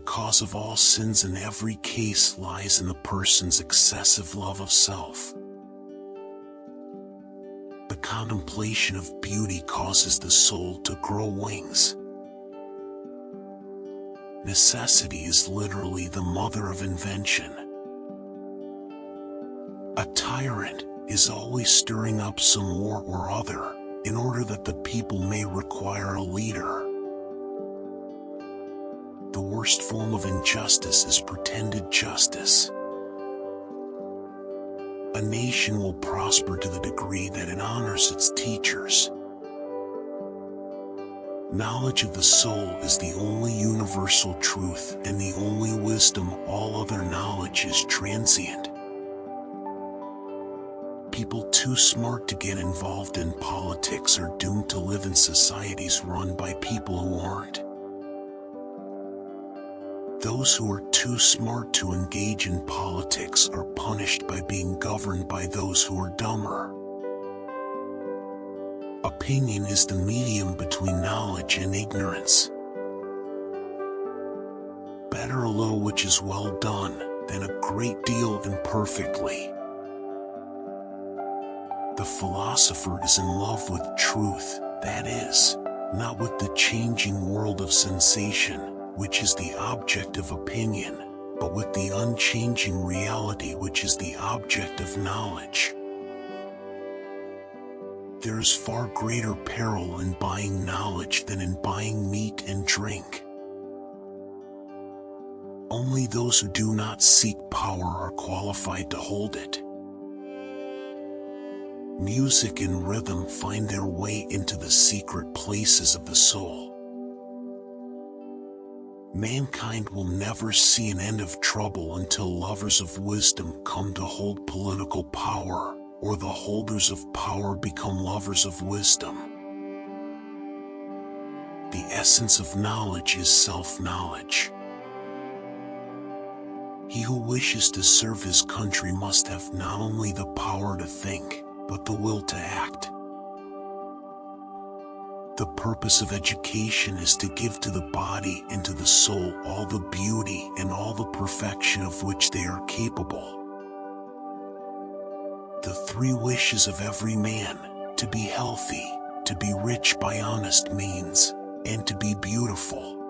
cause of all sins in every case lies in the person's excessive love of self. The contemplation of beauty causes the soul to grow wings. Necessity is literally the mother of invention. A tyrant is always stirring up some war or other, in order that the people may require a leader. The worst form of injustice is pretended justice. A nation will prosper to the degree that it honors its teachers. Knowledge of the soul is the only universal truth and the only wisdom. All other knowledge is transient. People too smart to get involved in politics are doomed to live in societies run by people who aren't. Those who are too smart to engage in politics are punished by being governed by those who are dumber. Opinion is the medium between knowledge and ignorance. Better a little which is well done than a great deal imperfectly. The philosopher is in love with truth, that is, not with the changing world of sensation, which is the object of opinion, but with the unchanging reality which is the object of knowledge. There is far greater peril in buying knowledge than in buying meat and drink. Only those who do not seek power are qualified to hold it. Music and rhythm find their way into the secret places of the soul. Mankind will never see an end of trouble until lovers of wisdom come to hold political power, or the holders of power become lovers of wisdom. The essence of knowledge is self-knowledge. He who wishes to serve his country must have not only the power to think, but the will to act. The purpose of education is to give to the body and to the soul all the beauty and all the perfection of which they are capable. The three wishes of every man, to be healthy, to be rich by honest means, and to be beautiful.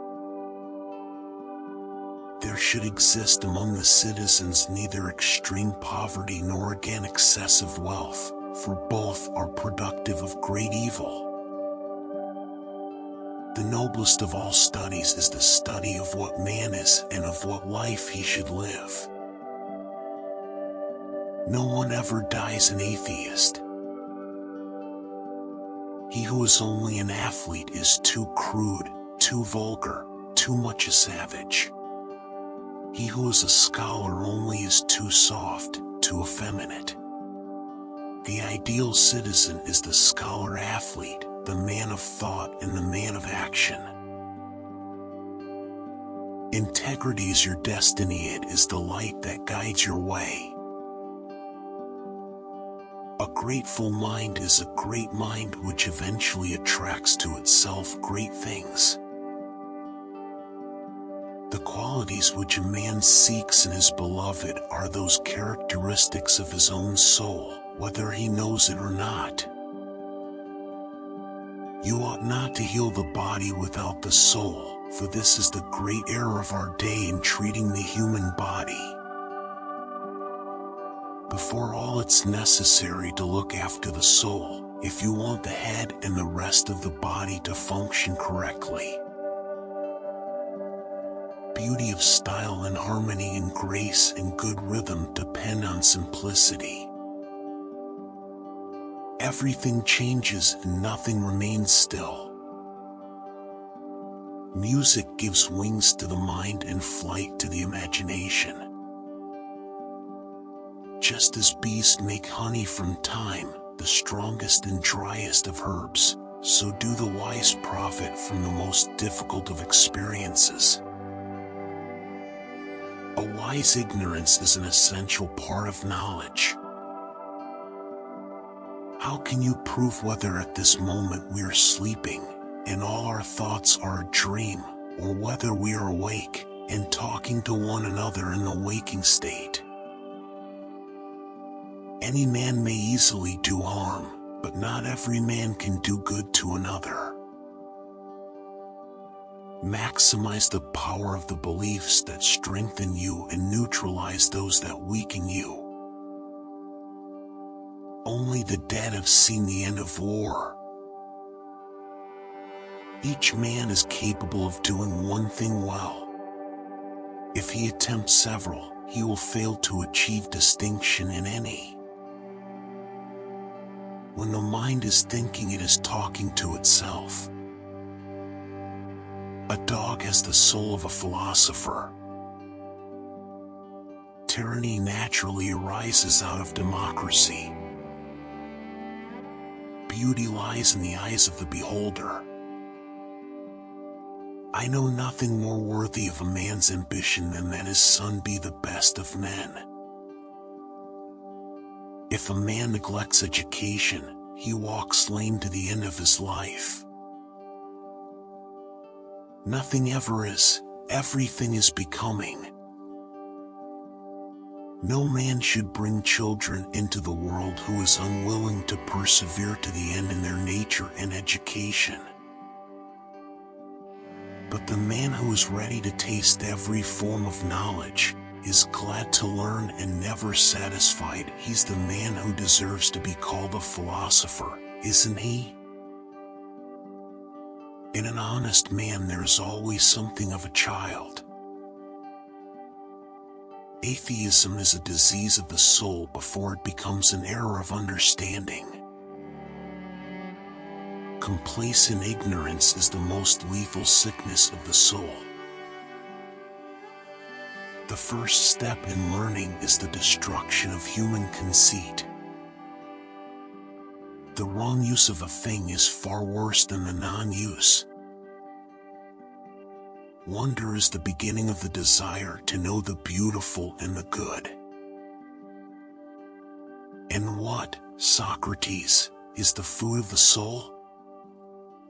There should exist among the citizens neither extreme poverty nor again excessive wealth, for both are productive of great evil. The noblest of all studies is the study of what man is and of what life he should live. No one ever dies an atheist. He who is only an athlete is too crude, too vulgar, too much a savage. He who is a scholar only is too soft, too effeminate. The ideal citizen is the scholar-athlete, the man of thought and the man of action. Integrity is your destiny, it is the light that guides your way. A grateful mind is a great mind which eventually attracts to itself great things. The qualities which a man seeks in his beloved are those characteristics of his own soul, whether he knows it or not. You ought not to heal the body without the soul, for this is the great error of our day in treating the human body. Before all, it's necessary to look after the soul, if you want the head and the rest of the body to function correctly. Beauty of style and harmony and grace and good rhythm depend on simplicity. Everything changes and nothing remains still. Music gives wings to the mind and flight to the imagination. Just as bees make honey from thyme, the strongest and driest of herbs, so do the wise profit from the most difficult of experiences. A wise ignorance is an essential part of knowledge. How can you prove whether at this moment we are sleeping, and all our thoughts are a dream, or whether we are awake, and talking to one another in the waking state. Any man may easily do harm, but not every man can do good to another. Maximize the power of the beliefs that strengthen you and neutralize those that weaken you. Only the dead have seen the end of war. Each man is capable of doing one thing well. If he attempts several, he will fail to achieve distinction in any. When the mind is thinking, it is talking to itself. A dog has the soul of a philosopher. Tyranny naturally arises out of democracy. Beauty lies in the eyes of the beholder. I know nothing more worthy of a man's ambition than that his son be the best of men. If a man neglects education, he walks lame to the end of his life. Nothing ever is, everything is becoming. No man should bring children into the world who is unwilling to persevere to the end in their nature and education. But the man who is ready to taste every form of knowledge, is glad to learn and never satisfied. He's the man who deserves to be called a philosopher, isn't he? In an honest man there is always something of a child. Atheism is a disease of the soul before it becomes an error of understanding. Complacent ignorance is the most lethal sickness of the soul. The first step in learning is the destruction of human conceit. The wrong use of a thing is far worse than the non-use. Wonder is the beginning of the desire to know the beautiful and the good. And what, Socrates, is the food of the soul?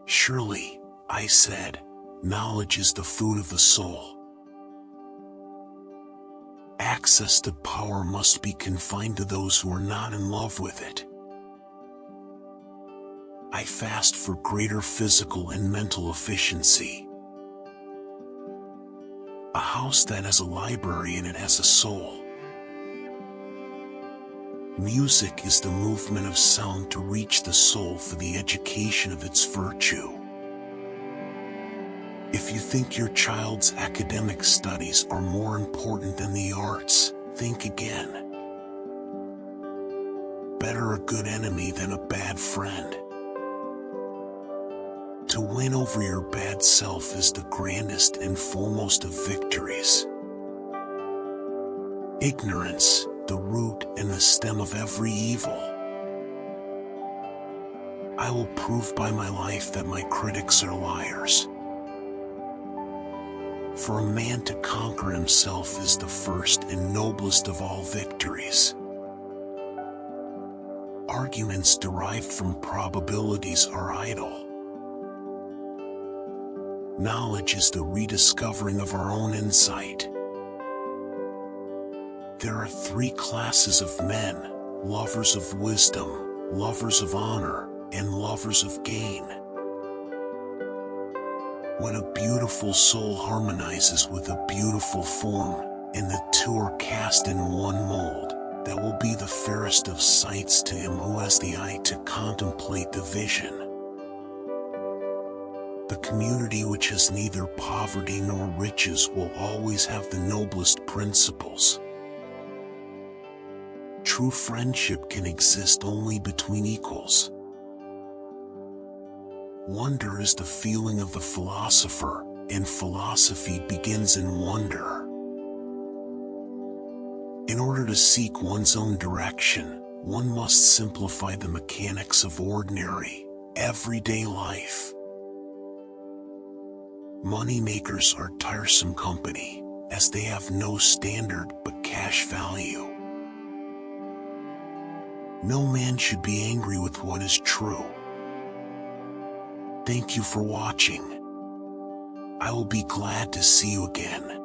Surely, I said, knowledge is the food of the soul. Access to power must be confined to those who are not in love with it. I fast for greater physical and mental efficiency. A house that has a library in it has a soul. Music is the movement of sound to reach the soul for the education of its virtue. If you think your child's academic studies are more important than the arts, think again. Better a good enemy than a bad friend. To win over your bad self is the grandest and foremost of victories. Ignorance, the root and the stem of every evil. I will prove by my life that my critics are liars. For a man to conquer himself is the first and noblest of all victories. Arguments derived from probabilities are idle. Knowledge is the rediscovering of our own insight. There are three classes of men: lovers of wisdom, lovers of honor, and lovers of gain. When a beautiful soul harmonizes with a beautiful form, and the two are cast in one mold, that will be the fairest of sights to him who has the eye to contemplate the vision. The community which has neither poverty nor riches will always have the noblest principles. True friendship can exist only between equals. Wonder is the feeling of the philosopher, and philosophy begins in wonder. In order to seek one's own direction, one must simplify the mechanics of ordinary, everyday life. Moneymakers are tiresome company, as they have no standard but cash value. No man should be angry with what is true. Thank you for watching. I will be glad to see you again.